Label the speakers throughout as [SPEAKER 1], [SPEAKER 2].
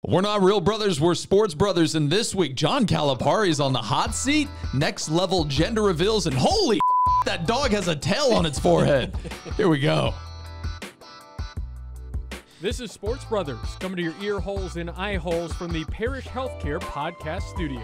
[SPEAKER 1] We're not real brothers, we're sports brothers. And this week, John Calipari is on the hot seat. Next level gender reveals, and holy that dog has a tail on its forehead. Here we go.
[SPEAKER 2] This is Sports Brothers, coming to your ear holes and eye holes from the Parish Healthcare Podcast Studio.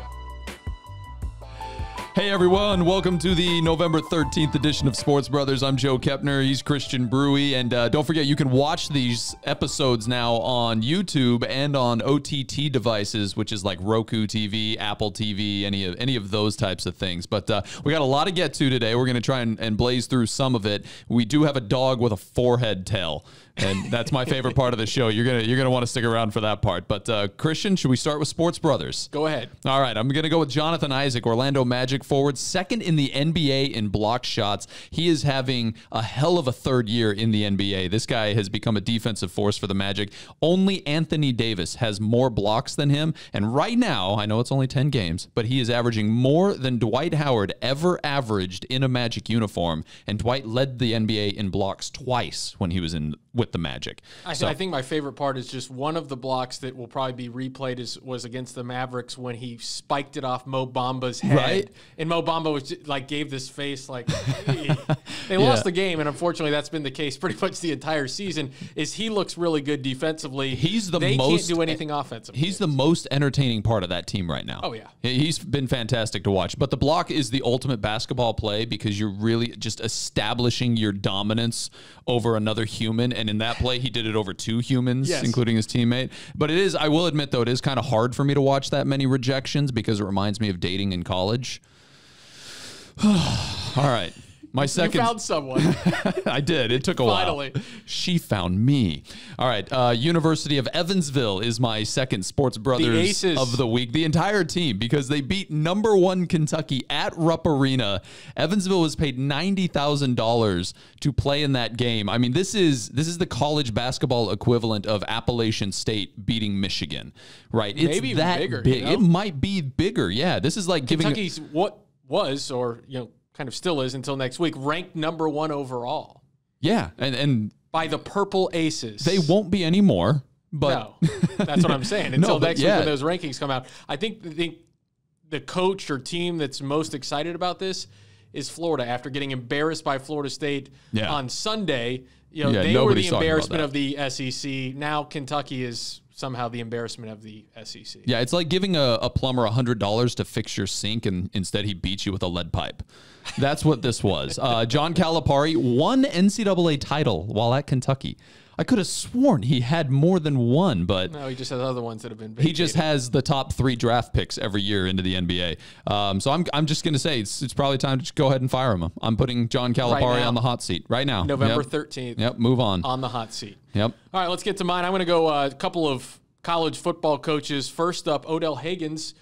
[SPEAKER 1] Hey everyone, welcome to the November 13th edition of Sports Brothers. I'm Joe Kepner, he's Christian Brewy, and don't forget you can watch these episodes now on YouTube and on OTT devices, which is like Roku TV, Apple TV, any of those types of things. But we got a lot to get to today. We're going to try and blaze through some of it. We do have a dog with a forehead tail, and that's my favorite part of the show. You're gonna want to stick around for that part. But Christian, should we start with Sports Brothers?
[SPEAKER 2] Go ahead.
[SPEAKER 1] All right, I'm going to go with Jonathan Isaac, Orlando Magic forward, second in the NBA in block shots. He is having a hell of a third year in the NBA. This guy has become a defensive force for the Magic. Only Anthony Davis has more blocks than him. And right now, I know it's only 10 games, but he is averaging more than Dwight Howard ever averaged in a Magic uniform. And Dwight led the NBA in blocks twice when he was with the Magic.
[SPEAKER 2] I think my favorite part is just one of the blocks that will probably be replayed was against the Mavericks when he spiked it off Mo Bamba's head.
[SPEAKER 1] Right.
[SPEAKER 2] And Mo Bamba was just, gave this face they lost the game, and unfortunately that's been the case pretty much the entire season. Is he looks really good defensively. They can't do anything offensively.
[SPEAKER 1] He's the most entertaining part of that team right now.
[SPEAKER 2] Oh yeah.
[SPEAKER 1] He's been fantastic to watch. But the block is the ultimate basketball play because you're really just establishing your dominance over another human, and in that play he did it over two humans, yes, including his teammate. But it is, I will admit though, it is kind of hard for me to watch that many rejections because it reminds me of dating in college. All right. My second.
[SPEAKER 2] You found someone.
[SPEAKER 1] I did. It took a
[SPEAKER 2] Finally.
[SPEAKER 1] while. She found me. All right. University of Evansville is my second Sports Brothers of the week. The entire team, because they beat number one Kentucky at Rupp Arena. Evansville was paid $90,000 to play in that game. I mean, this is the college basketball equivalent of Appalachian State beating Michigan, right? It's
[SPEAKER 2] maybe
[SPEAKER 1] that
[SPEAKER 2] bigger,
[SPEAKER 1] big.
[SPEAKER 2] You know?
[SPEAKER 1] It might be bigger. Yeah. This is like giving
[SPEAKER 2] Kentucky's what was, or kind of still is until next week, ranked number one overall.
[SPEAKER 1] Yeah, and
[SPEAKER 2] by the Purple Aces.
[SPEAKER 1] They won't be anymore, but
[SPEAKER 2] no, that's what I'm saying. Until next week when those rankings come out. I think the coach or team that's most excited about this is Florida. After getting embarrassed by Florida State on Sunday, they were the embarrassment of the SEC. Now Kentucky is somehow the embarrassment of the SEC.
[SPEAKER 1] Yeah, it's like giving a plumber $100 to fix your sink, and instead he beats you with a lead pipe. That's what this was. John Calipari won NCAA title while at Kentucky. I could have sworn he had more than one, but
[SPEAKER 2] no, he just has other ones that have been vacated.
[SPEAKER 1] He just has the top 3 draft picks every year into the NBA. So I'm just going to say it's probably time to just go ahead and fire him. I'm putting John Calipari on the hot seat right now.
[SPEAKER 2] November 13th.
[SPEAKER 1] Yep, move on.
[SPEAKER 2] On the hot seat.
[SPEAKER 1] Yep.
[SPEAKER 2] All right, let's get to mine. I'm going to go a couple of college football coaches. First up, Odell Higgins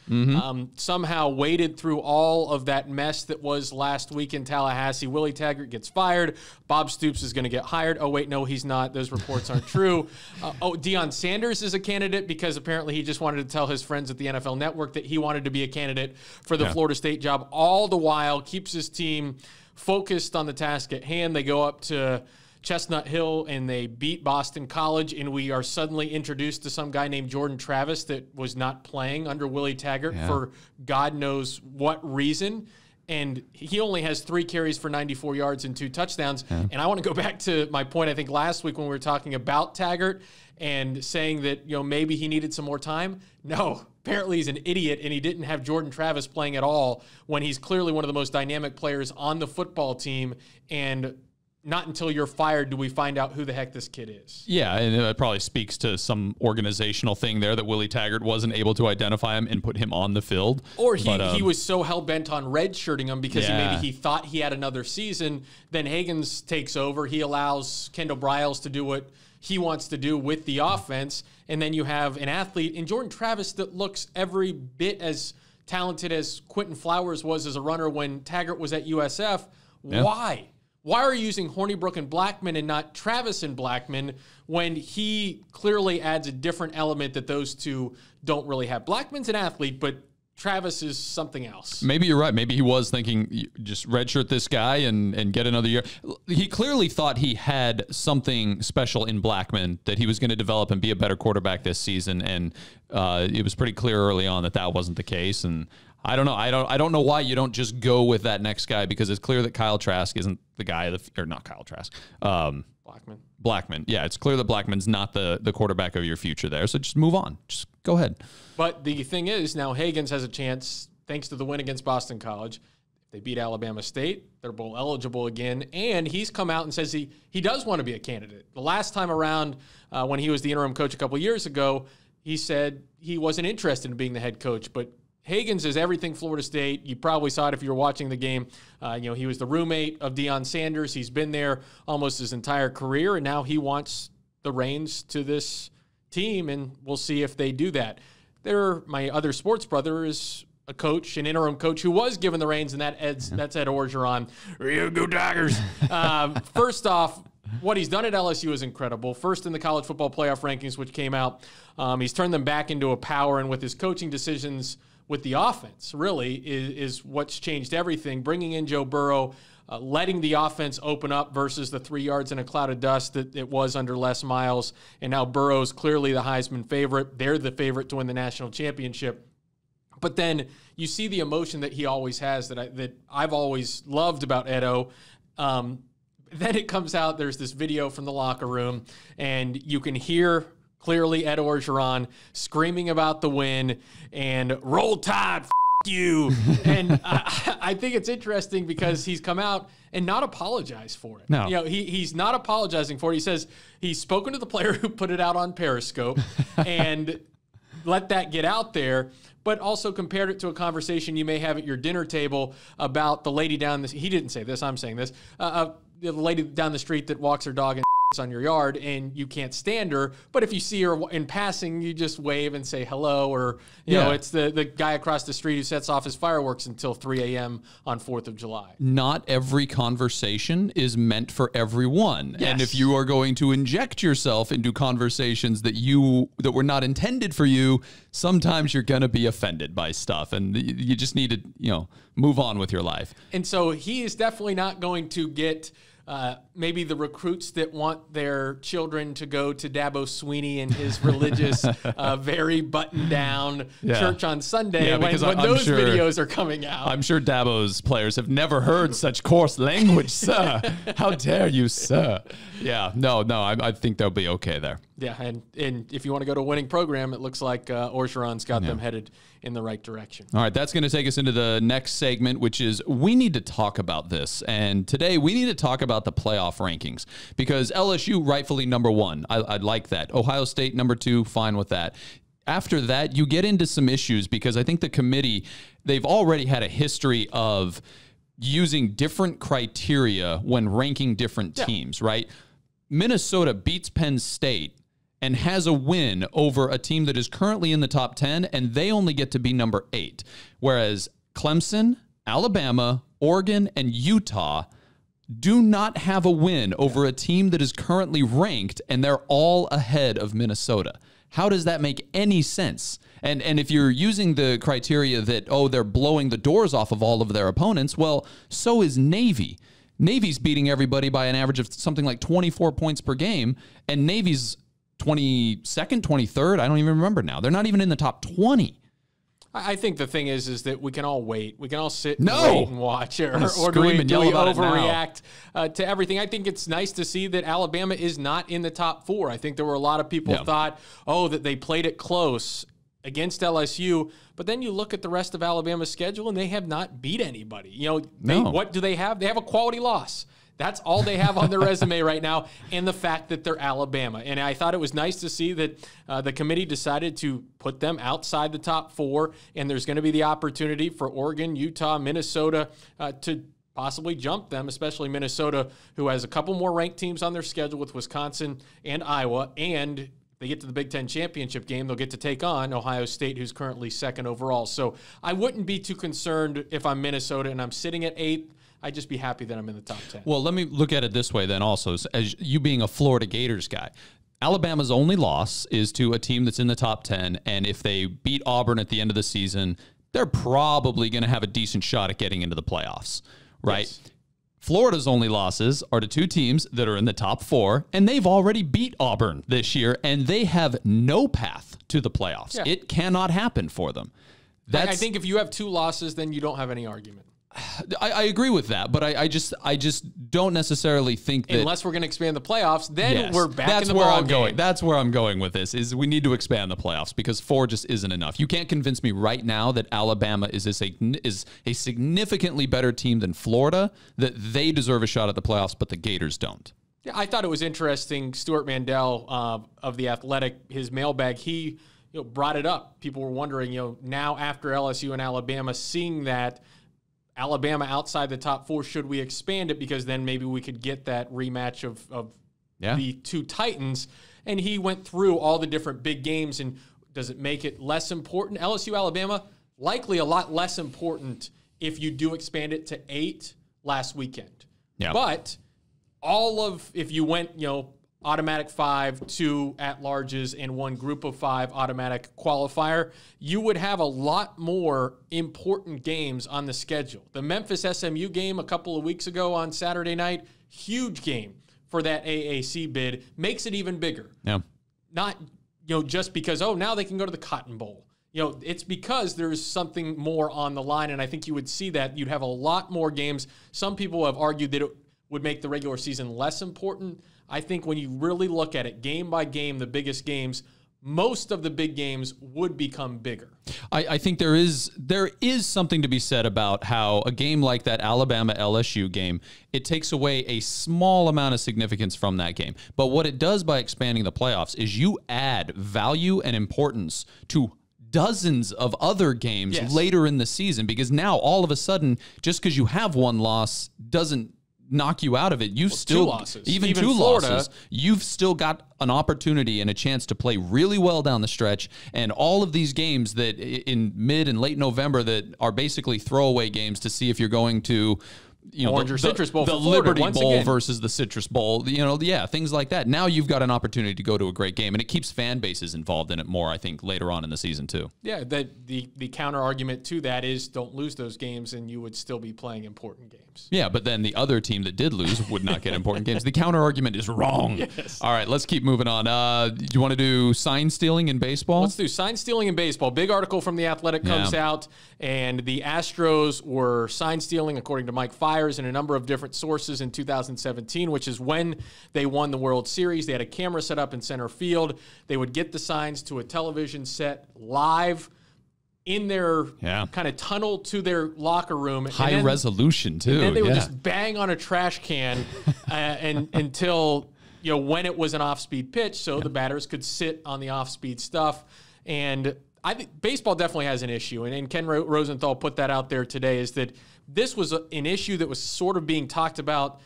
[SPEAKER 2] somehow waded through all of that mess that was last week in Tallahassee. Willie Taggart gets fired. Bob Stoops is going to get hired. Oh, wait, no, he's not. Those reports aren't true. Deion Sanders is a candidate because apparently he just wanted to tell his friends at the NFL Network that he wanted to be a candidate for the Florida State job. All the while, keeps his team focused on the task at hand. They go up to Chestnut Hill and they beat Boston College, and we are suddenly introduced to some guy named Jordan Travis that was not playing under Willie Taggart for God knows what reason. And he only has 3 carries for 94 yards and 2 touchdowns. Yeah. And I want to go back to my point, I think, last week when we were talking about Taggart and saying that, maybe he needed some more time. No, apparently he's an idiot, and he didn't have Jordan Travis playing at all when he's clearly one of the most dynamic players on the football team. And not until you're fired do we find out who the heck this kid is.
[SPEAKER 1] Yeah, and it probably speaks to some organizational thing there that Willie Taggart wasn't able to identify him and put him on the field.
[SPEAKER 2] Or he was so hell-bent on redshirting him because maybe he thought he had another season. Then Higgins takes over. He allows Kendall Briles to do what he wants to do with the offense. And then you have an athlete in Jordan Travis that looks every bit as talented as Quentin Flowers was as a runner when Taggart was at USF. Yeah. Why? Why are you using Hornibrook and Blackman and not Travis and Blackman when he clearly adds a different element that those two don't really have? Blackman's an athlete, but Travis is something else.
[SPEAKER 1] Maybe you're right. Maybe he was thinking just redshirt this guy and get another year. He clearly thought he had something special in Blackman that he was going to develop and be a better quarterback this season. And it was pretty clear early on that wasn't the case. And I don't know. I don't know why you don't just go with that next guy, because it's clear that Kyle Trask isn't the guy or not Kyle Trask. Blackman. Yeah, it's clear that Blackman's not the quarterback of your future there. So just move on. Just go ahead.
[SPEAKER 2] But the thing is, now Hagans has a chance, thanks to the win against Boston College. If they beat Alabama State, they're bowl eligible again. And he's come out and says he does want to be a candidate. The last time around, when he was the interim coach a couple years ago, he said he wasn't interested in being the head coach. But Hagans is everything Florida State. You probably saw it if you were watching the game. He was the roommate of Deion Sanders. He's been there almost his entire career, and now he wants the reins to this team, and we'll see if they do that. My other sports brother is a coach, an interim coach, who was given the reins, and that's Ed Orgeron. Go Tigers! First off, what he's done at LSU is incredible. First in the college football playoff rankings, which came out. He's turned them back into a power, and with his coaching decisions with the offense, really, is what's changed everything. Bringing in Joe Burrow, letting the offense open up versus the 3 yards in a cloud of dust that it was under Les Miles. And now Burrow's clearly the Heisman favorite. They're the favorite to win the national championship. But then you see the emotion that he always has that I've always loved about Edo. Then it comes out, there's this video from the locker room, and you can hear clearly Ed Orgeron screaming about the win and Roll Tide, you. And I think it's interesting because he's come out and not apologized for it.
[SPEAKER 1] No.
[SPEAKER 2] He's not apologizing for it. He says he's spoken to the player who put it out on Periscope and let that get out there, but also compared it to a conversation you may have at your dinner table about the lady down he didn't say this, I'm saying this, the lady down the street that walks her dog and on your yard, and you can't stand her, but if you see her in passing, you just wave and say hello, or you know, it's the guy across the street who sets off his fireworks until 3 a.m. on 4th of July. Not
[SPEAKER 1] every conversation is meant for everyone.
[SPEAKER 2] Yes.
[SPEAKER 1] And if you are going to inject yourself into conversations that were not intended for you, sometimes you're going to be offended by stuff, and you just need to, move on with your life.
[SPEAKER 2] And so he is definitely not going to get maybe the recruits that want their children to go to Dabo Sweeney and his religious, very buttoned down church on Sunday when those videos are coming out.
[SPEAKER 1] I'm sure Dabo's players have never heard such coarse language, sir. How dare you, sir? Yeah, no, I think they'll be okay there.
[SPEAKER 2] Yeah, and if you want to go to a winning program, it looks like Orgeron's got them headed in the right direction.
[SPEAKER 1] All right, that's going to take us into the next segment, which is we need to talk about this. And today we need to talk about the playoff rankings because LSU rightfully number 1. I like that. Ohio State number 2, fine with that. After that, you get into some issues because I think the committee, they've already had a history of using different criteria when ranking different teams, right? Minnesota beats Penn State and has a win over a team that is currently in the top 10, and they only get to be number 8. Whereas Clemson, Alabama, Oregon, and Utah do not have a win over a team that is currently ranked, and they're all ahead of Minnesota. How does that make any sense? And if you're using the criteria that, they're blowing the doors off of all of their opponents, well, so is Navy. Navy's beating everybody by an average of something like 24 points per game, and Navy's 22nd, 23rd. I don't even remember now. They're not even in the top 20.
[SPEAKER 2] I think the thing is that we can all wait. We can all sit and wait and watch. Or do we overreact to everything? I think it's nice to see that Alabama is not in the top 4. I think there were a lot of people thought, that they played it close against LSU. But then you look at the rest of Alabama's schedule, and they have not beat anybody. What do they have? They have a quality loss. That's all they have on their resume right now, and the fact that they're Alabama. And I thought it was nice to see that the committee decided to put them outside the top 4, and there's going to be the opportunity for Oregon, Utah, Minnesota to possibly jump them, especially Minnesota, who has a couple more ranked teams on their schedule with Wisconsin and Iowa, and they get to the Big Ten championship game, they'll get to take on Ohio State, who's currently 2nd overall. So I wouldn't be too concerned if I'm Minnesota and I'm sitting at 8th. I'd just be happy that I'm in the top 10.
[SPEAKER 1] Well, let me look at it this way then also. As you being a Florida Gators guy, Alabama's only loss is to a team that's in the top 10, and if they beat Auburn at the end of the season, they're probably going to have a decent shot at getting into the playoffs, right?
[SPEAKER 2] Yes.
[SPEAKER 1] Florida's only losses are to two teams that are in the top 4, and they've already beat Auburn this year, and they have no path to the playoffs.
[SPEAKER 2] Yeah.
[SPEAKER 1] It cannot happen for them.
[SPEAKER 2] I think if you have 2 losses, then you don't have any argument.
[SPEAKER 1] I agree with that, but I just don't necessarily think that
[SPEAKER 2] unless we're going to expand the playoffs, then we're back
[SPEAKER 1] that's
[SPEAKER 2] in the
[SPEAKER 1] where
[SPEAKER 2] ball
[SPEAKER 1] I'm
[SPEAKER 2] game.
[SPEAKER 1] going. That's where I'm going with this. Is we need to expand the playoffs because 4 just isn't enough. You can't convince me right now that Alabama is a significantly better team than Florida, that they deserve a shot at the playoffs, but the Gators don't.
[SPEAKER 2] Yeah, I thought it was interesting. Stuart Mandel of The Athletic, his mailbag, he brought it up. People were wondering, now after LSU and Alabama, seeing that Alabama outside the top 4, should we expand it? Because then maybe we could get that rematch of the 2 Titans. And he went through all the different big games. And does it make it less important? LSU, Alabama, likely a lot less important if you do expand it to 8 last weekend.
[SPEAKER 1] Yeah.
[SPEAKER 2] But if you went, automatic 5, 2 at-larges, and 1 group of 5 automatic qualifier, you would have a lot more important games on the schedule. The Memphis-SMU game a couple of weeks ago on Saturday night, huge game for that AAC bid, makes it even bigger.
[SPEAKER 1] Yeah.
[SPEAKER 2] Not, just because, now they can go to the Cotton Bowl. It's because there's something more on the line, and I think you would see that. You'd have a lot more games. Some people have argued that it would make the regular season less important. I think when you really look at it game by game, the biggest games, most of the big games would become bigger.
[SPEAKER 1] I think there is something to be said about how a game like that Alabama-LSU game, it takes away a small amount of significance from that game. But what it does by expanding the playoffs is you add value and importance to dozens of other games later in the season, because now all of a sudden, just because you have 1 loss doesn't knock you out of it. You've still
[SPEAKER 2] 2 losses.
[SPEAKER 1] Even 2 losses. You've still got an opportunity and a chance to play really well down the stretch. And all of these games that in mid and late November that are basically throwaway games to see if you're going to
[SPEAKER 2] Orange or Citrus Bowl,
[SPEAKER 1] the
[SPEAKER 2] for Florida,
[SPEAKER 1] Liberty
[SPEAKER 2] once
[SPEAKER 1] Bowl
[SPEAKER 2] again.
[SPEAKER 1] versus the Citrus Bowl, things like that. Now you've got an opportunity to go to a great game, and it keeps fan bases involved in it more, I think, later on in the season too.
[SPEAKER 2] Yeah, the counter argument to that is don't lose those games, and you would still be playing important games.
[SPEAKER 1] Yeah, but then the other team that did lose would not get important games. The counter argument is wrong.
[SPEAKER 2] Yes.
[SPEAKER 1] All right, let's keep moving on. Do you want to do sign stealing in baseball?
[SPEAKER 2] Let's do sign stealing in baseball. Big article from The Athletic comes out, and the Astros were sign stealing, according to Mike Fiers, and a number of different sources in 2017, which is when they won the World Series. They had a camera set up in center field. They would get the signs to a television set live in their kind of tunnel to their locker room.
[SPEAKER 1] High resolution, too.
[SPEAKER 2] And then they would just bang on a trash can until, when it was an off-speed pitch, so the batters could sit on the off-speed stuff. And I think baseball definitely has an issue. And Ken Rosenthal put that out there today, is that this was an issue that was sort of being talked about,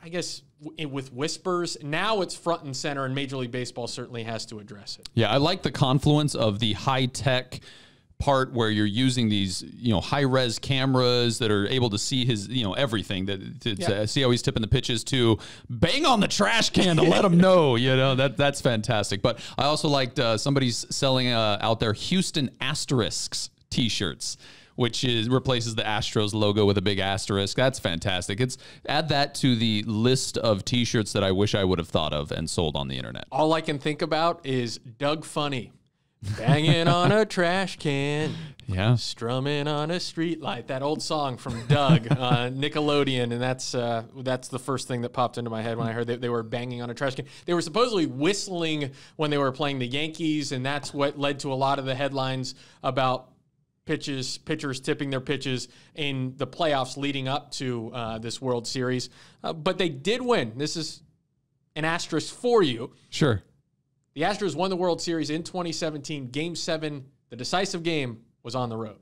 [SPEAKER 2] I guess, with whispers. Now it's front and center, and Major League Baseball certainly has to address it.
[SPEAKER 1] Yeah, I like the confluence of the high-tech part where you're using these, high-res cameras that are able to see his, everything, to see how he's tipping the pitches, to bang on the trash can to let him know, that's fantastic. But I also liked somebody's selling out there Houston Asterisks T-shirts, which replaces the Astros logo with a big asterisk. That's fantastic. Add that to the list of T-shirts that I wish I would have thought of and sold on the internet.
[SPEAKER 2] All I can think about is Doug Funny banging on a trash can, strumming on a street light. That old song from Doug, Nickelodeon, and that's the first thing that popped into my head when I heard that they were banging on a trash can. They were supposedly whistling when they were playing the Yankees, and that's what led to a lot of the headlines about pitchers tipping their pitches in the playoffs leading up to this World Series. But they did win. This is an asterisk for you.
[SPEAKER 1] Sure.
[SPEAKER 2] The Astros won the World Series in 2017. Game 7, the decisive game, was on the road.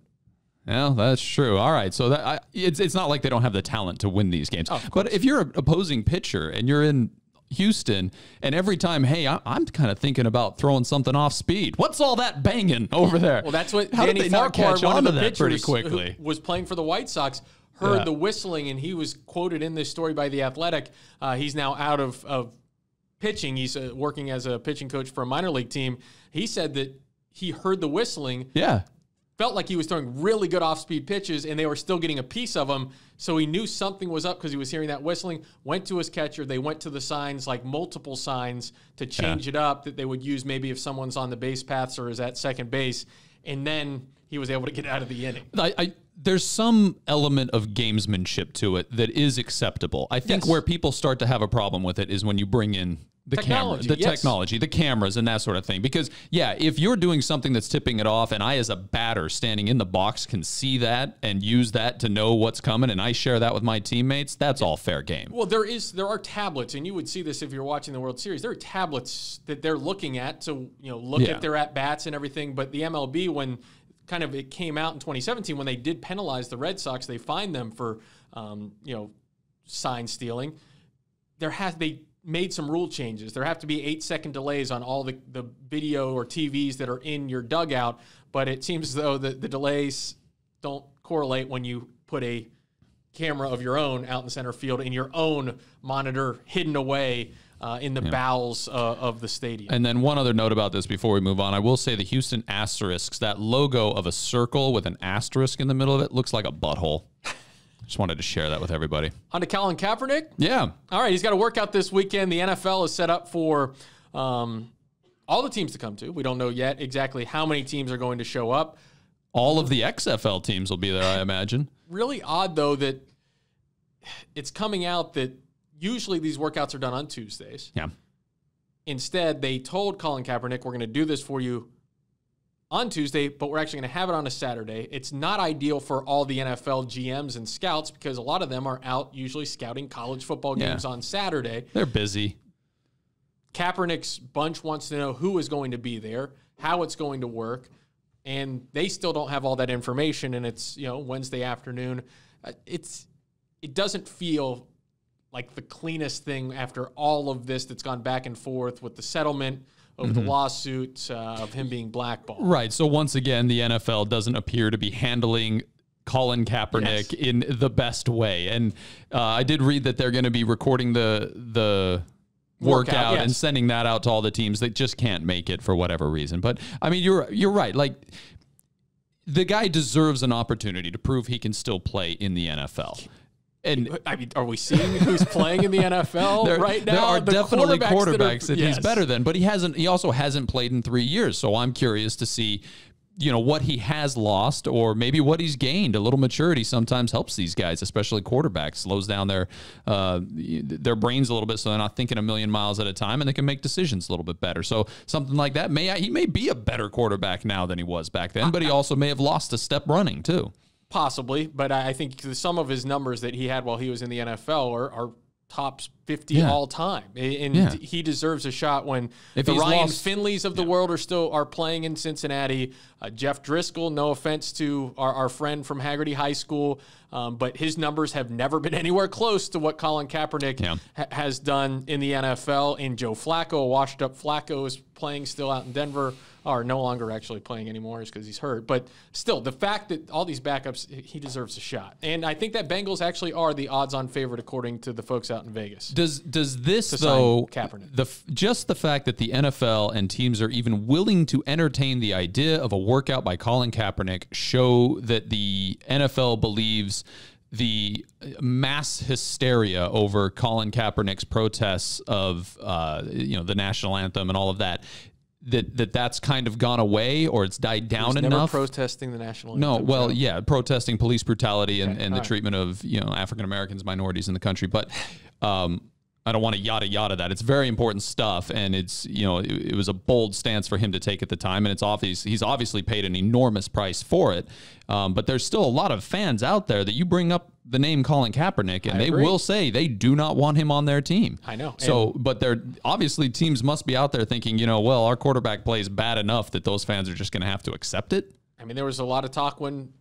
[SPEAKER 1] Yeah, that's true. All right. So it's not like they don't have the talent to win these games. But if you're an opposing pitcher and you're in Houston, and every time, hey, I'm kind of thinking about throwing something off speed. What's all that banging over there?
[SPEAKER 2] Well, that's what
[SPEAKER 1] How
[SPEAKER 2] Danny
[SPEAKER 1] did they not
[SPEAKER 2] Farquhar,
[SPEAKER 1] catch
[SPEAKER 2] one
[SPEAKER 1] on
[SPEAKER 2] of
[SPEAKER 1] to
[SPEAKER 2] the
[SPEAKER 1] that pretty
[SPEAKER 2] pitchers
[SPEAKER 1] quickly?
[SPEAKER 2] who was playing for the White Sox, heard the whistling, and he was quoted in this story by The Athletic. He's now out of pitching. He's working as a pitching coach for a minor league team. He said that he heard the whistling.
[SPEAKER 1] Yeah.
[SPEAKER 2] felt like he was throwing really good off-speed pitches, and they were still getting a piece of him. So he knew something was up because he was hearing that whistling, went to his catcher. They went to the signs, like multiple signs, to change it up that they would use maybe if someone's on the base paths or is at second base. And then he was able to get out of the inning.
[SPEAKER 1] There's some element of gamesmanship to it that is acceptable. I think where people start to have a problem with it is when you bring in the technology, the cameras and that sort of thing. Because, if you're doing something that's tipping it off and I as a batter standing in the box can see that and use that to know what's coming and I share that with my teammates, that's all fair game.
[SPEAKER 2] Well, there are tablets, and you would see this if you're watching the World Series. There are tablets that they're looking at to look at their at-bats and everything. But the MLB, when it came out in 2017, when they did penalize the Red Sox, they fined them for sign stealing. They made some rule changes. There have to be 8-second delays on all the video or TVs that are in your dugout, but it seems as though the delays don't correlate when you put a camera of your own out in center field in your own monitor hidden away in the bowels of the stadium.
[SPEAKER 1] And then one other note about this before we move on. I will say the Houston Asterisks, that logo of a circle with an asterisk in the middle of it, looks like a butthole. Just wanted to share that with everybody.
[SPEAKER 2] On to Colin Kaepernick?
[SPEAKER 1] Yeah.
[SPEAKER 2] All right, he's got a workout this weekend. The NFL is set up for all the teams to come to. We don't know yet exactly how many teams are going to show up.
[SPEAKER 1] All of the XFL teams will be there, I imagine.
[SPEAKER 2] Really odd, though, that it's coming out that usually these workouts are done on Tuesdays.
[SPEAKER 1] Yeah.
[SPEAKER 2] Instead, they told Colin Kaepernick, we're going to do this for you on Tuesday, but we're actually going to have it on a Saturday. It's not ideal for all the NFL GMs and scouts because a lot of them are out usually scouting college football games on Saturday.
[SPEAKER 1] They're busy.
[SPEAKER 2] Kaepernick's bunch wants to know who is going to be there, how it's going to work, and they still don't have all that information, and it's Wednesday afternoon. It doesn't feel like the cleanest thing after all of this that's gone back and forth with the settlement of the lawsuit of him being blackballed.
[SPEAKER 1] Right. So once again, the NFL doesn't appear to be handling Colin Kaepernick in the best way. And I did read that they're going to be recording the workout and sending that out to all the teams that just can't make it for whatever reason. But I mean, you're right. Like, the guy deserves an opportunity to prove he can still play in the NFL. And
[SPEAKER 2] I mean, are we seeing who's playing in the NFL right now?
[SPEAKER 1] There are definitely quarterbacks that he's better than, but he also hasn't played in 3 years. So I'm curious to see, what he has lost or maybe what he's gained. A little maturity sometimes helps these guys, especially quarterbacks, slows down their brains a little bit so they're not thinking a million miles at a time and they can make decisions a little bit better. So something like that, he may be a better quarterback now than he was back then, but he also may have lost a step running too.
[SPEAKER 2] Possibly, but I think some of his numbers that he had while he was in the NFL are top 50 all time, and he deserves a shot when the Ryan Finleys of the world are playing in Cincinnati. Jeff Driscoll, no offense to our friend from Haggerty High School, but his numbers have never been anywhere close to what Colin Kaepernick has done in the NFL. And Joe Flacco, a washed-up Flacco, is playing still out in Denver, or no longer actually playing anymore because he's hurt. But still, the fact that all these backups, he deserves a shot. And I think that Bengals actually are the odds-on favorite according to the folks out in Vegas.
[SPEAKER 1] Does this, though, just the fact that the NFL and teams are even willing to entertain the idea of a workout by Colin Kaepernick show that the NFL believes the mass hysteria over Colin Kaepernick's protests of the national anthem and all of that's kind of gone away, or it's died down enough?
[SPEAKER 2] Never protesting the national anthem.
[SPEAKER 1] No, well, protesting police brutality and the treatment of African Americans, minorities in the country, but I don't want to yada that. It's very important stuff, and it's it was a bold stance for him to take at the time, and it's obvious he's obviously paid an enormous price for it. But there's still a lot of fans out there that you bring up the name Colin Kaepernick, and they will say they do not want him on their team.
[SPEAKER 2] I know.
[SPEAKER 1] So, but they're obviously teams must be out there thinking, well, our quarterback plays bad enough that those fans are just going to have to accept it.
[SPEAKER 2] I mean, there was a lot of talk when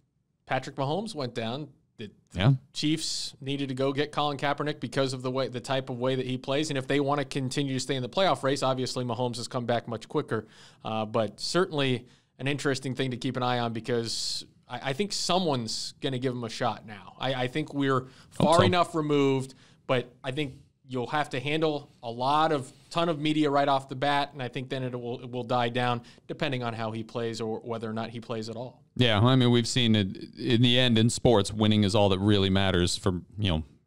[SPEAKER 2] Patrick Mahomes went down. The Chiefs needed to go get Colin Kaepernick because of the type of way that he plays. And if they want to continue to stay in the playoff race, obviously Mahomes has come back much quicker. But certainly an interesting thing to keep an eye on because I think someone's going to give him a shot now. I think we're far enough removed, but I think you'll have to handle a ton of media right off the bat, and I think then it will die down depending on how he plays or whether or not he plays at all.
[SPEAKER 1] Yeah, I mean, we've seen it in the end in sports. Winning is all that really matters for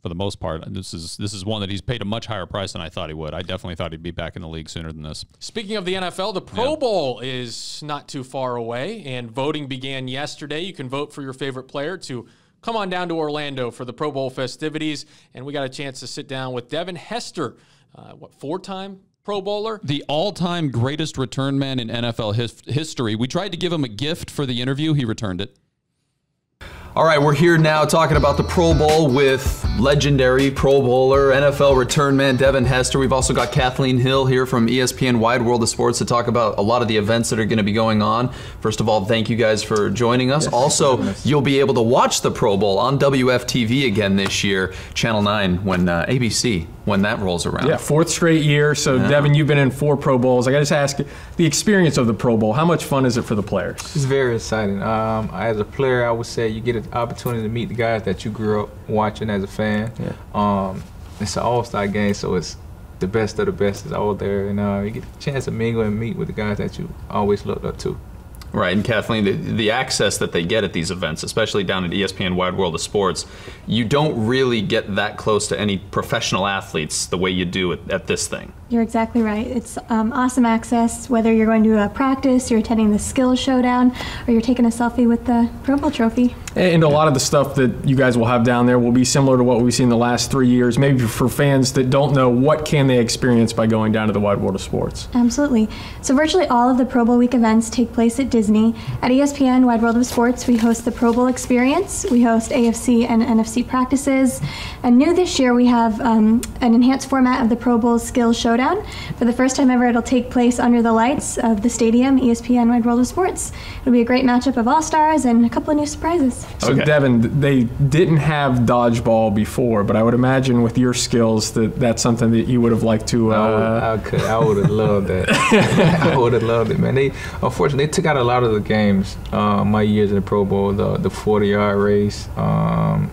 [SPEAKER 1] the most part. This is one that he's paid a much higher price than I thought he would. I definitely thought he'd be back in the league sooner than this.
[SPEAKER 2] Speaking of the NFL, the Pro Bowl is not too far away, and voting began yesterday. You can vote for your favorite player to come on down to Orlando for the Pro Bowl festivities, and we got a chance to sit down with Devin Hester, four-time Pro Bowler?
[SPEAKER 1] The all-time greatest return man in NFL history. We tried to give him a gift for the interview. He returned it. All right, we're here now talking about the Pro Bowl with legendary Pro Bowler, NFL return man Devin Hester. We've also got Kathleen Hill here from ESPN Wide World of Sports to talk about a lot of the events that are going to be going on. First of all, thank you guys for joining us. Yes, also, you'll be able to watch the Pro Bowl on WFTV again this year, Channel 9, when ABC, when that rolls around.
[SPEAKER 3] Yeah, fourth straight year. So, Devin, you've been in 4 Pro Bowls. I got to just ask you, the experience of the Pro Bowl, how much fun is it for the players?
[SPEAKER 4] It's very exciting. As a player, I would say you get an opportunity to meet the guys that you grew up watching as a fan. Yeah. It's an all-star game, so it's the best of the best is all there, and you get a chance to mingle and meet with the guys that you always looked up to.
[SPEAKER 1] Right, and Kathleen, the access that they get at these events, especially down at ESPN Wide World of Sports, you don't really get that close to any professional athletes the way you do at this thing.
[SPEAKER 5] You're exactly right. It's awesome access, whether you're going to a practice, you're attending the skills showdown, or you're taking a selfie with the Pro Bowl trophy.
[SPEAKER 3] And a lot of the stuff that you guys will have down there will be similar to what we've seen the last 3 years. Maybe for fans that don't know, what can they experience by going down to the Wide World of Sports?
[SPEAKER 5] Absolutely. So virtually all of the Pro Bowl week events take place at Disney. At ESPN Wide World of Sports, we host the Pro Bowl Experience. We host AFC and NFC practices. And new this year, we have an enhanced format of the Pro Bowl Skills Showdown. For the first time ever, it'll take place under the lights of the stadium, ESPN Wide World of Sports. It'll be a great matchup of all-stars and a couple of new surprises.
[SPEAKER 3] So, Devin, they didn't have dodgeball before, but I would imagine with your skills that's something that you would have liked to...
[SPEAKER 4] I would have loved that. I would have loved it, man. Unfortunately, they took out a lot of the games my years in the Pro Bowl, the 40-yard race,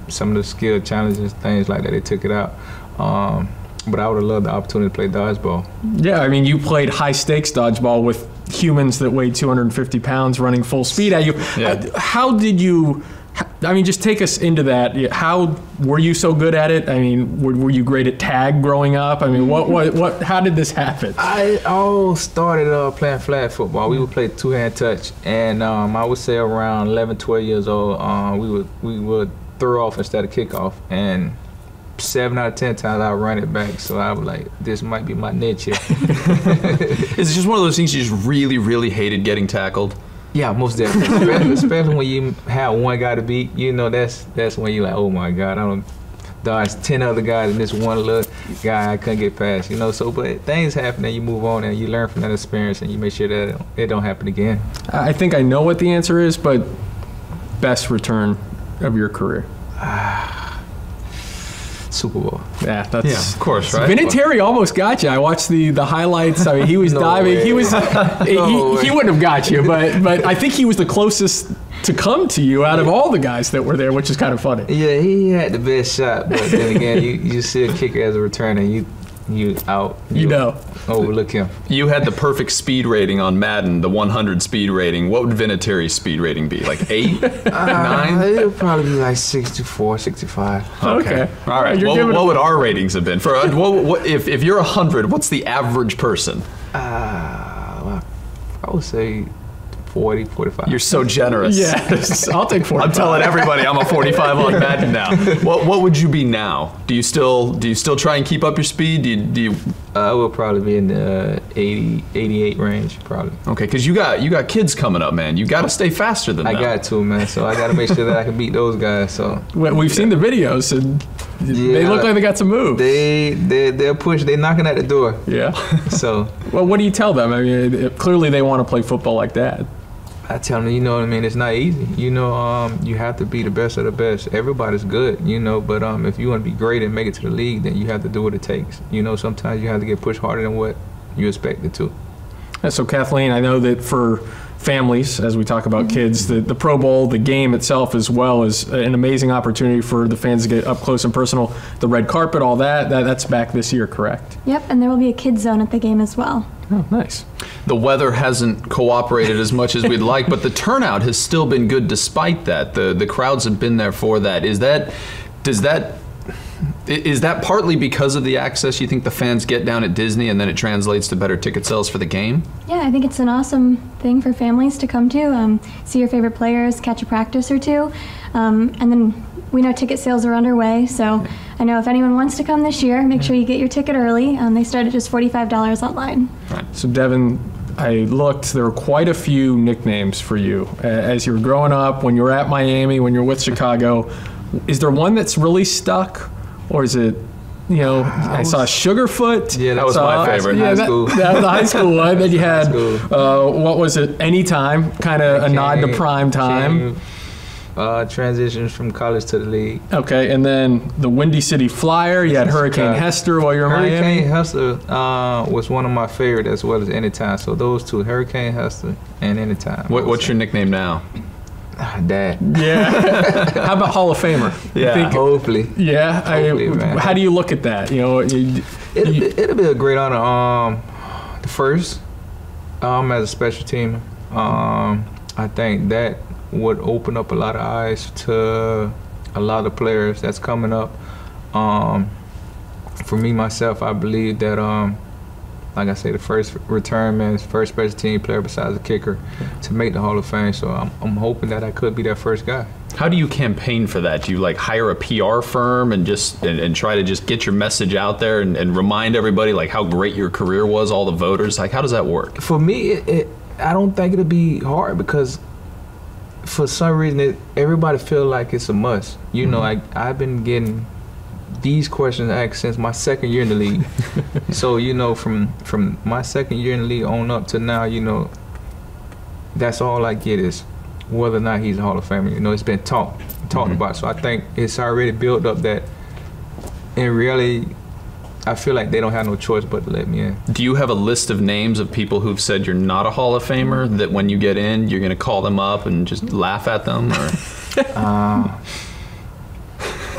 [SPEAKER 4] some of the skill challenges, things like that. They took it out. But I would have loved the opportunity to play dodgeball.
[SPEAKER 3] Yeah, I mean, you played high-stakes dodgeball with humans that weighed 250 pounds running full speed at you. Yeah. How did you, I mean, just take us into that. How were you so good at it? I mean, were you great at tag growing up? I mean, how did this happen?
[SPEAKER 4] I all started playing flag football. We would play two-hand touch. And I would say around 11, 12 years old, we would throw off instead of kickoff. And 7 out of 10 times I run it back, so I was like, this might be my niche here.
[SPEAKER 1] Is it just one of those things you just really, really hated getting tackled?
[SPEAKER 4] Yeah, most definitely. Especially when you have one guy to beat, that's when you're like, oh my God, I don't dodge 10 other guys and this one little guy I couldn't get past, So, but things happen and you move on and you learn from that experience and you make sure that it don't happen again.
[SPEAKER 3] I think I know what the answer is, but best return of your career?
[SPEAKER 4] Super Bowl.
[SPEAKER 3] Yeah,
[SPEAKER 1] of course, right?
[SPEAKER 3] Vinatieri almost got you. I watched the highlights. I mean, he was diving. Way. He was he wouldn't have got you, but I think he was the closest to come to you out of all the guys that were there, which is kind of funny.
[SPEAKER 4] Yeah, he had the best shot, but then again, you see a kicker as a returner, you overlook him.
[SPEAKER 1] You had the perfect speed rating on Madden, the 100 speed rating. What would Vinatieri's speed rating be? Like 8, 9?
[SPEAKER 4] It would probably be like 64, 65.
[SPEAKER 1] Okay. All right. What would our ratings have been? For if you're 100, what's the average person?
[SPEAKER 4] I would say 40, 45.
[SPEAKER 1] You're so generous.
[SPEAKER 3] Yes, I'll take 45.
[SPEAKER 1] I'm telling everybody I'm a 45 on Madden now. What would you be now? Do you still try and keep up your speed? Do you?
[SPEAKER 4] I will probably be in the 80, 88 range, probably.
[SPEAKER 1] Okay, because you got kids coming up, man. You got to stay faster than them.
[SPEAKER 4] I got to, man. So I got to make sure that I can beat those guys. So
[SPEAKER 3] we've seen the videos, and they look like they got some moves.
[SPEAKER 4] They're push. They're knocking at the door.
[SPEAKER 3] Yeah.
[SPEAKER 4] So.
[SPEAKER 3] Well, what do you tell them? I mean, clearly they want to play football like that.
[SPEAKER 4] I tell them, what I mean, it's not easy. You have to be the best of the best. Everybody's good, but if you want to be great and make it to the league, then you have to do what it takes. Sometimes you have to get pushed harder than what you expected to.
[SPEAKER 3] So, Kathleen, I know that for families, as we talk about kids, the Pro Bowl, the game itself, as well, is an amazing opportunity for the fans to get up close and personal. The red carpet, all that's back this year, correct?
[SPEAKER 5] Yep, and there will be a kids zone at the game as well.
[SPEAKER 3] Oh, nice.
[SPEAKER 1] The weather hasn't cooperated as much as we'd like, but the turnout has still been good despite that. The crowds have been there for that. Is that partly because of the access you think the fans get down at Disney, and then it translates to better ticket sales for the game?
[SPEAKER 5] Yeah, I think it's an awesome thing for families to come to, see your favorite players, catch a practice or two, and then we know ticket sales are underway, so I know if anyone wants to come this year, make sure you get your ticket early. They start at just $45 online.
[SPEAKER 3] Right. So Devin, I looked, there were quite a few nicknames for you as you were growing up, when you were at Miami, when you were with Chicago. Is there one that's really stuck? Or is it, I saw Sugarfoot.
[SPEAKER 4] Yeah, that was my favorite in high school.
[SPEAKER 3] That was the high school one. Then you had, what was it, Anytime, kind of a nod to prime time.
[SPEAKER 4] Transitions from college to the league.
[SPEAKER 3] Okay, and then the Windy City Flyer. You had Hurricane Hester while you were in Miami.
[SPEAKER 4] Hurricane Hester was one of my favorite, as well as Anytime. So those two, Hurricane Hester and Anytime.
[SPEAKER 1] What's your nickname now?
[SPEAKER 4] Dad.
[SPEAKER 3] Yeah. How about Hall of Famer?
[SPEAKER 4] Yeah, hopefully.
[SPEAKER 3] Yeah.
[SPEAKER 4] Hopefully, man.
[SPEAKER 3] How do you look at that?
[SPEAKER 4] It'll be a great honor. The first, as a special teamer, I think that would open up a lot of eyes to a lot of players that's coming up. For me, myself, I believe that, like I say, the first return man, first special team player besides the kicker to make the Hall of Fame. So I'm hoping that I could be that first guy.
[SPEAKER 1] How do you campaign for that? Do you hire a PR firm and try to just get your message out there and remind everybody how great your career was, all the voters? How does that work?
[SPEAKER 4] For me, I don't think it'll be hard, because for some reason everybody feel like it's a must. I've been getting these questions asked since my second year in the league. So, from my second year in the league on up to now, that's all I get is whether or not he's a Hall of Famer. It's been talked about. So I think it's already built up that, and really, I feel like they don't have no choice but to let me in.
[SPEAKER 1] Do you have a list of names of people who've said you're not a Hall of Famer, that when you get in, you're going to call them up and just laugh at them? Or?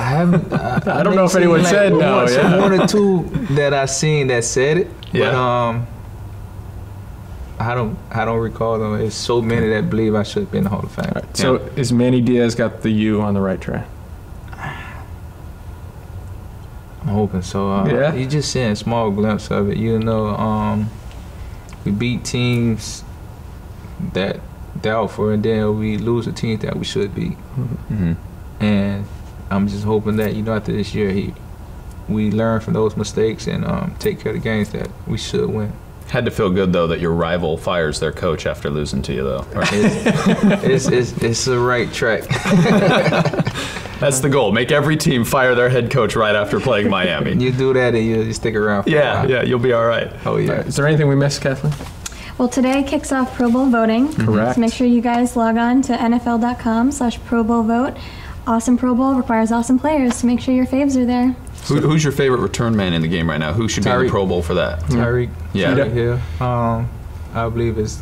[SPEAKER 3] I don't know if anyone said no.
[SPEAKER 4] One or two that I seen that said it, but I don't recall them. There's so many that believe I should be in the Hall of Fame.
[SPEAKER 3] Right. So is Manny Diaz got the U on the right track?
[SPEAKER 4] I'm hoping so. You're just seeing a small glimpse of it. We beat teams that they're out for, and then we lose the teams that we should beat. Mm-hmm. And I'm just hoping that, after this year, we learn from those mistakes and take care of the games that we should win.
[SPEAKER 1] Had to feel good, though, that your rival fires their coach after losing to you, though. Right?
[SPEAKER 4] It's the right track.
[SPEAKER 1] That's the goal. Make every team fire their head coach right after playing Miami.
[SPEAKER 4] You do that and you stick around for a while.
[SPEAKER 1] Yeah, you'll be all right.
[SPEAKER 4] Oh, yeah.
[SPEAKER 3] Right. Is there anything we missed, Kathleen?
[SPEAKER 5] Well, today kicks off Pro Bowl voting.
[SPEAKER 3] Correct.
[SPEAKER 5] So make sure you guys log on to NFL.com/Pro Bowl vote. Awesome Pro Bowl requires awesome players, so make sure your faves are there.
[SPEAKER 1] Who's your favorite return man in the game right now? Who should be in the Pro Bowl for that?
[SPEAKER 4] Tyreek.
[SPEAKER 1] Yeah.
[SPEAKER 4] Tyreek Hill. I believe is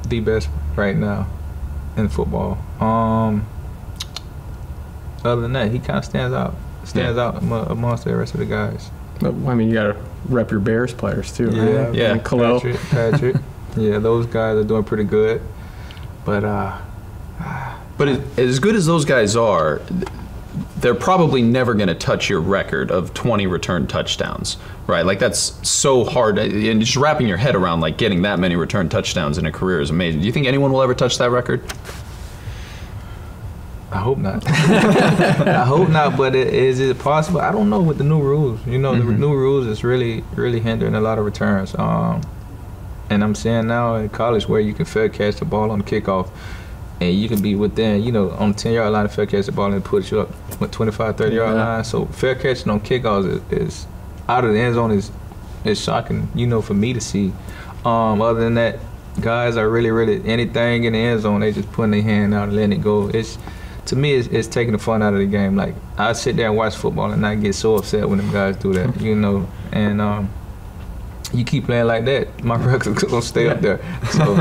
[SPEAKER 4] the best right now in football. Other than that, he kind of stands out amongst the rest of the guys.
[SPEAKER 3] You got to rep your Bears players too, right?
[SPEAKER 1] Yeah.
[SPEAKER 3] And Khalil.
[SPEAKER 4] Patrick. Yeah, those guys are doing pretty good. But
[SPEAKER 1] as good as those guys are, they're probably never going to touch your record of 20 return touchdowns, right? That's so hard, and just wrapping your head around getting that many return touchdowns in a career is amazing. Do you think anyone will ever touch that record?
[SPEAKER 4] I hope not. I hope not, but is it possible? I don't know with the new rules. The new rules is really, really hindering a lot of returns. And I'm seeing now in college where you can fair catch the ball on the kickoff, and you can be within, on the 10-yard line, fair catch the ball and put you up with 25, 30-yard line. So fair catching on kickoffs is out of the end zone is shocking, for me to see. Other than that, guys are really, really anything in the end zone, they just putting their hand out and letting it go. To me, it's taking the fun out of the game. I sit there and watch football and not get so upset when them guys do that, And you keep playing like that, my record's gonna stay up there. So,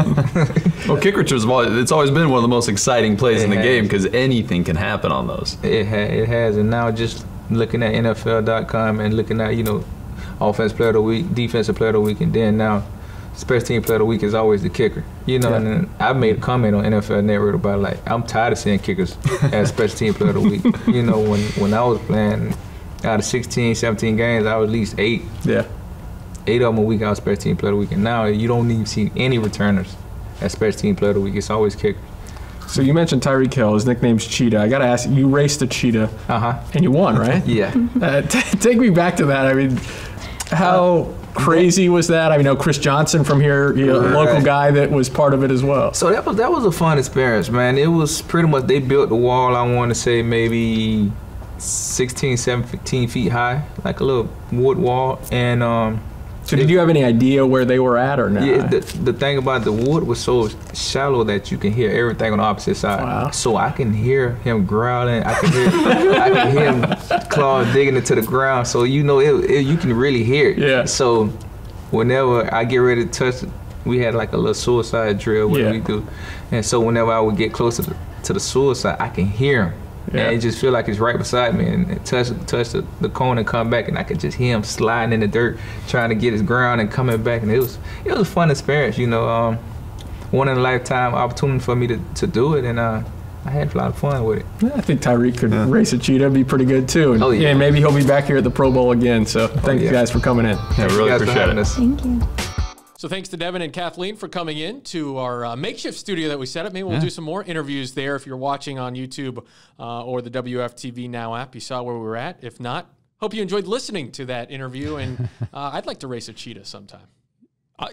[SPEAKER 1] well, kick returns, it's always been one of the most exciting plays in the game because anything can happen on those.
[SPEAKER 4] It has, and now just looking at NFL.com and looking at, you know, offensive player of the week, defensive player of the week, and then now special team player of the week is always the kicker. You know, and I made a comment on NFL Network about, like, I'm tired of seeing kickers as special team player of the week. You know, when I was playing out of 16, 17 games, I was at least 8.
[SPEAKER 3] Yeah.
[SPEAKER 4] 8 of them a week I was special team player of the week. And now you don't even see any returners as special team player of the week. It's always kicker.
[SPEAKER 3] So you mentioned Tyreek Hill. His nickname's Cheetah. I got to ask, you raced a cheetah, and you won, right?
[SPEAKER 4] Yeah.
[SPEAKER 3] Take me back to that. I mean, how crazy was that? I mean, Chris Johnson from here, a local guy that was part of it as well.
[SPEAKER 4] So that was a fun experience, man. It was pretty much, they built the wall, I want to say maybe 16, 17 feet high, like a little wood wall. And
[SPEAKER 3] so did you have any idea where they were at or not?
[SPEAKER 4] Yeah, the thing about the wood was so shallow that you can hear everything on the opposite side.
[SPEAKER 3] Wow.
[SPEAKER 4] So I can hear him growling. I can hear him claws digging into the ground. So you know, you can really hear it.
[SPEAKER 3] Yeah.
[SPEAKER 4] So whenever I get ready to touch it, we had like a little suicide drill where we do. And so whenever I would get closer to the suicide, I can hear him. Yeah. And it just feel like it's right beside me, and touch the cone and come back, and I could just hear him sliding in the dirt, trying to get his ground and coming back. And it was a fun experience, you know, one in a lifetime opportunity for me to do it, and I had a lot of fun with it.
[SPEAKER 3] I think Tyreek could race a cheetah, be pretty good too. And, and maybe he'll be back here at the Pro Bowl again. So thank you guys for coming in.
[SPEAKER 1] Yeah, really appreciate it.
[SPEAKER 5] Thank you.
[SPEAKER 2] So thanks to Devin and Kathleen for coming in to our makeshift studio that we set up. Maybe we'll do some more interviews there if you're watching on YouTube or the WFTV Now app. You saw where we were at. If not, hope you enjoyed listening to that interview. And I'd like to race a cheetah sometime.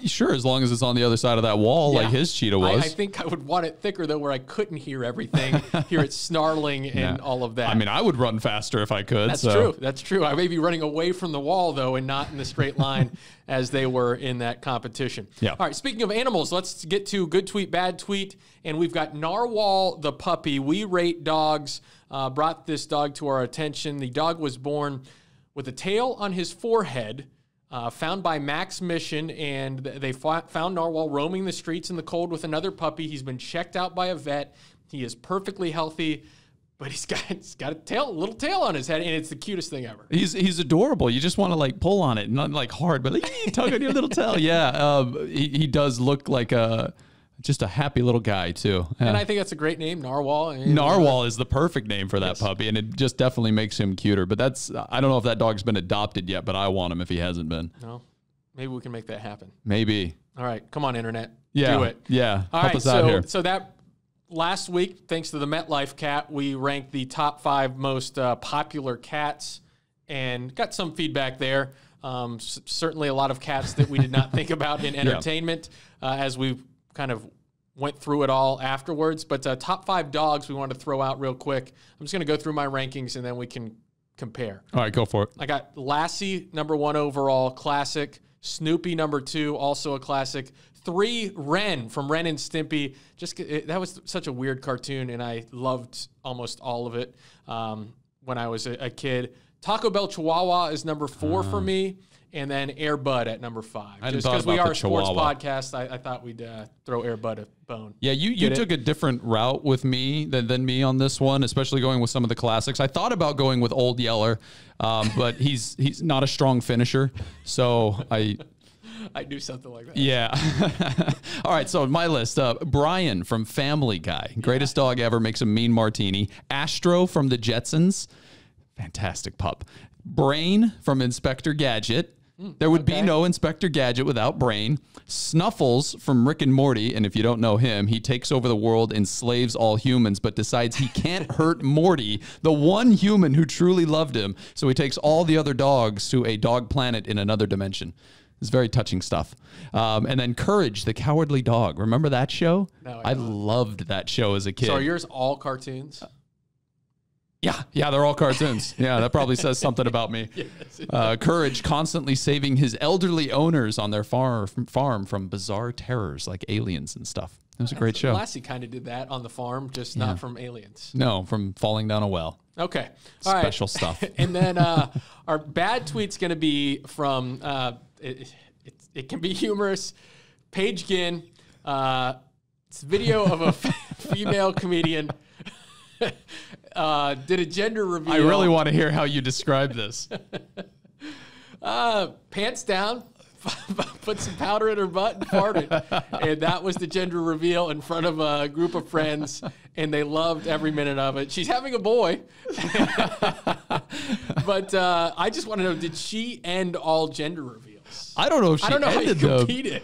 [SPEAKER 1] Sure, as long as it's on the other side of that wall like his cheetah was.
[SPEAKER 2] I think I would want it thicker, though, where I couldn't hear everything, hear it snarling and all of that.
[SPEAKER 1] I mean, I would run faster if I could.
[SPEAKER 2] That's true. That's true. I may be running away from the wall, though, and not in the straight line as they were in that competition.
[SPEAKER 1] Yeah.
[SPEAKER 2] All right, speaking of animals, let's get to good tweet, bad tweet. And we've got Narwhal the puppy. We rate dogs. Brought this dog to our attention. The dog was born with a tail on his forehead, found by Max Mission, and they found Narwhal roaming the streets in the cold with another puppy. He's been checked out by a vet. He is perfectly healthy, but he's got a little tail on his head, and it's the cutest thing ever.
[SPEAKER 1] He's adorable. You just want to like pull on it, not like hard, but like tug on your little tail. Yeah, he does look like just a happy little guy too.
[SPEAKER 2] And I think that's a great name, Narwhal.
[SPEAKER 1] Narwhal is the perfect name for that puppy, and it just definitely makes him cuter. But I don't know if that dog's been adopted yet, but I want him if he hasn't been.
[SPEAKER 2] No, maybe we can make that happen.
[SPEAKER 1] Maybe.
[SPEAKER 2] All right, come on, internet.
[SPEAKER 1] Yeah,
[SPEAKER 2] do it.
[SPEAKER 1] Yeah,
[SPEAKER 2] help
[SPEAKER 1] us out here.
[SPEAKER 2] So that last week, thanks to the MetLife Cat, we ranked the top 5 most popular cats, and got some feedback there. Certainly a lot of cats that we did not think about in entertainment as we kind of went through it all afterwards. But top 5 dogs we want to throw out real quick. I'm just going to go through my rankings and then we can compare.
[SPEAKER 1] All right, go for it.
[SPEAKER 2] I got Lassie, number 1 overall, classic. Snoopy, number 2, also a classic. 3, Ren from Ren and Stimpy. That was such a weird cartoon, and I loved almost all of it when I was a kid. Taco Bell Chihuahua is number 4 for me. And then Air Bud at number 5. Just because we are a sports podcast, I thought we'd throw Air Bud a bone.
[SPEAKER 1] Yeah, you took a different route with me than me on this one, especially going with some of the classics. I thought about going with Old Yeller, but he's not a strong finisher, so I
[SPEAKER 2] do something like that.
[SPEAKER 1] Yeah. All right, so my list, Brian from Family Guy. Greatest dog ever, makes a mean martini. Astro from the Jetsons. Fantastic pup. Brain from Inspector Gadget. There would be no Inspector Gadget without Brain. Snuffles from Rick and Morty, and if you don't know him, he takes over the world, enslaves all humans, but decides he can't hurt Morty, the one human who truly loved him. So he takes all the other dogs to a dog planet in another dimension. It's very touching stuff. And then Courage, the Cowardly Dog. Remember that show?
[SPEAKER 2] No,
[SPEAKER 1] I loved that show as a kid.
[SPEAKER 2] So are yours all cartoons?
[SPEAKER 1] Yeah, they're all cartoons. Yeah, that probably says something about me. Yes. Courage constantly saving his elderly owners on their farm from bizarre terrors like aliens and stuff. It was a great show.
[SPEAKER 2] Lassie kind of did that on the farm, just not from aliens.
[SPEAKER 1] No, from falling down a well.
[SPEAKER 2] Okay.
[SPEAKER 1] All right. Special stuff.
[SPEAKER 2] And then our bad tweet's going to be from, it's It can be humorous. Paige Ginn, it's a video of a female comedian did a gender reveal.
[SPEAKER 1] I really want to hear how you describe this.
[SPEAKER 2] Pants down, put some powder in her butt and farted. And that was the gender reveal in front of a group of friends, and they loved every minute of it. She's having a boy. But I just want to know, did she end all gender reveals?
[SPEAKER 1] I don't know if she ended them.
[SPEAKER 2] How you compete it.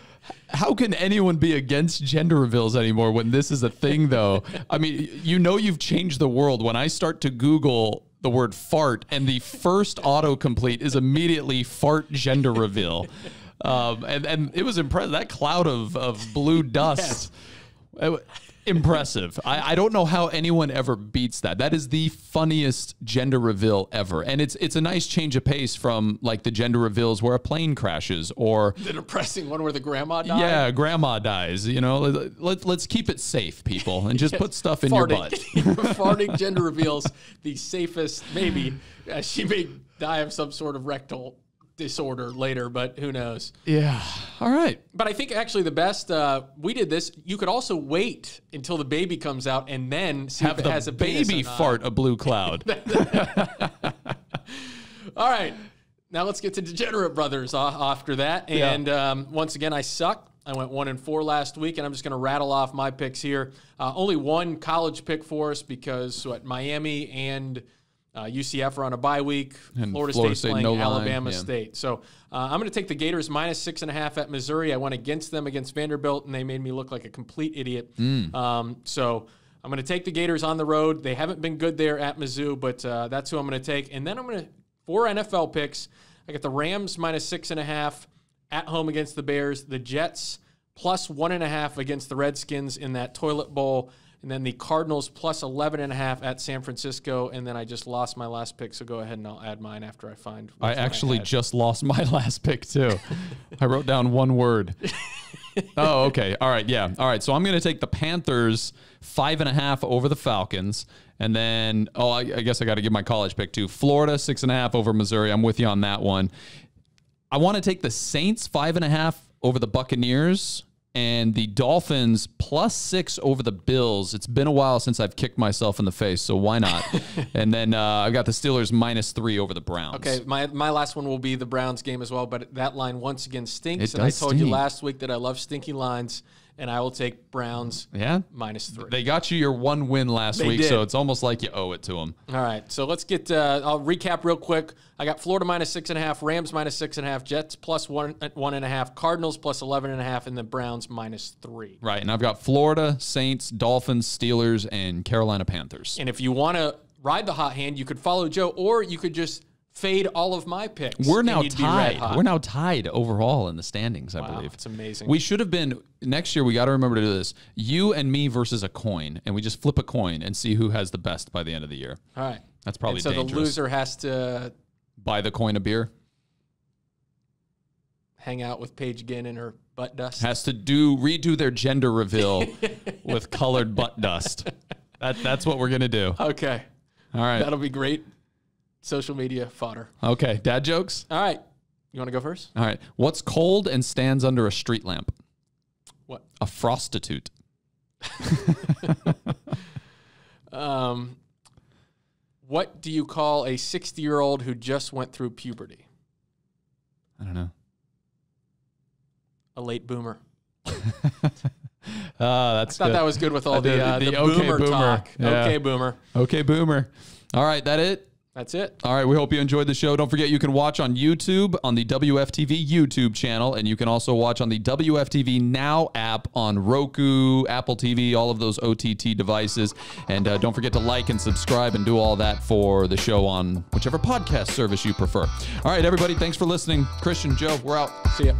[SPEAKER 1] How can anyone be against gender reveals anymore when this is a thing, though? I mean, you've changed the world. When I start to Google the word fart, and the first autocomplete is immediately fart gender reveal. And it was impressive. That cloud of blue dust. Yes. Impressive. I don't know how anyone ever beats that. That is the funniest gender reveal ever. And it's a nice change of pace from like the gender reveals where a plane crashes or
[SPEAKER 2] the depressing one where the grandma dies.
[SPEAKER 1] Yeah, grandma dies. You know, let's keep it safe, people, and just put stuff in your butt.
[SPEAKER 2] Farting gender reveals, the safest, maybe. She may die of some sort of rectal disorder later, but who knows?
[SPEAKER 1] Yeah. All right.
[SPEAKER 2] But I think actually the best, we did this. You could also wait until the baby comes out and then see if it has a
[SPEAKER 1] baby fart a blue cloud.
[SPEAKER 2] All right. Now let's get to Degenerate Brothers after that. And once again, I suck. I went 1-4 last week, and I'm just going to rattle off my picks here. Only one college pick for us because Miami and UCF are on a bye week.
[SPEAKER 1] And
[SPEAKER 2] Florida State's playing Alabama State. So I'm going to take the Gators -6.5 at Missouri. I went against them against Vanderbilt, and they made me look like a complete idiot. So I'm going to take the Gators on the road. They haven't been good there at Mizzou, but that's who I'm going to take. And then I'm going to, 4 NFL picks. I got the Rams -6.5 at home against the Bears. The Jets +1.5 against the Redskins in that toilet bowl. And then the Cardinals +11.5 at San Francisco. And then I just lost my last pick, so go ahead and I'll add mine after I find.
[SPEAKER 1] I actually just lost my last pick, too. I wrote down one word. Oh, okay. All right. Yeah. All right. So I'm going to take the Panthers 5.5 over the Falcons. And then, I guess I got to give my college pick, too. Florida 6.5 over Missouri. I'm with you on that one. I want to take the Saints 5.5 over the Buccaneers. And the Dolphins +6 over the Bills. It's been a while since I've kicked myself in the face, so why not? And then I've got the Steelers -3 over the Browns.
[SPEAKER 2] Okay, my last one will be the Browns game as well, but that line once again stinks.
[SPEAKER 1] And
[SPEAKER 2] I told you last week that I love stinky lines, and I will take Browns -3.
[SPEAKER 1] They got you your one win last week, so it's almost like you owe it to them.
[SPEAKER 2] All right, so let's get I'll recap real quick. I got Florida -6.5, Rams -6.5, Jets +1.5, Cardinals +11.5, and the Browns -3.
[SPEAKER 1] Right, and I've got Florida, Saints, Dolphins, Steelers, and Carolina Panthers.
[SPEAKER 2] And if you want to ride the hot hand, you could follow Joe, or you could just fade all of my picks.
[SPEAKER 1] We're now tied. We're now tied overall in the standings, I believe.
[SPEAKER 2] It's amazing.
[SPEAKER 1] We should have been, next year, we got to remember to do this. You and me versus a coin, and we just flip a coin and see who has the best by the end of the year.
[SPEAKER 2] All right.
[SPEAKER 1] That's probably
[SPEAKER 2] so
[SPEAKER 1] dangerous.
[SPEAKER 2] The loser has to
[SPEAKER 1] buy the coin a beer.
[SPEAKER 2] Hang out with Paige Ginn in her butt dust.
[SPEAKER 1] Has to redo their gender reveal with colored butt dust. That's what we're going to do.
[SPEAKER 2] Okay.
[SPEAKER 1] All right.
[SPEAKER 2] That'll be great. Social media fodder.
[SPEAKER 1] Okay. Dad jokes?
[SPEAKER 2] All right. You want to go first?
[SPEAKER 1] All right. What's cold and stands under a street lamp?
[SPEAKER 2] What?
[SPEAKER 1] A prostitute.
[SPEAKER 2] What do you call a 60-year-old who just went through puberty?
[SPEAKER 1] I don't know.
[SPEAKER 2] A late boomer.
[SPEAKER 1] That's
[SPEAKER 2] I thought that was good with all the
[SPEAKER 1] okay
[SPEAKER 2] boomer talk.
[SPEAKER 1] Yeah.
[SPEAKER 2] Okay, boomer.
[SPEAKER 1] Okay, boomer. All right, that it?
[SPEAKER 2] That's it.
[SPEAKER 1] All right, we hope you enjoyed the show. Don't forget you can watch on YouTube on the WFTV YouTube channel, and you can also watch on the WFTV Now app on Roku, Apple TV, all of those OTT devices. And don't forget to like and subscribe and do all that for the show on whichever podcast service you prefer. All right, everybody, thanks for listening. Christian, Joe, we're out.
[SPEAKER 2] See ya.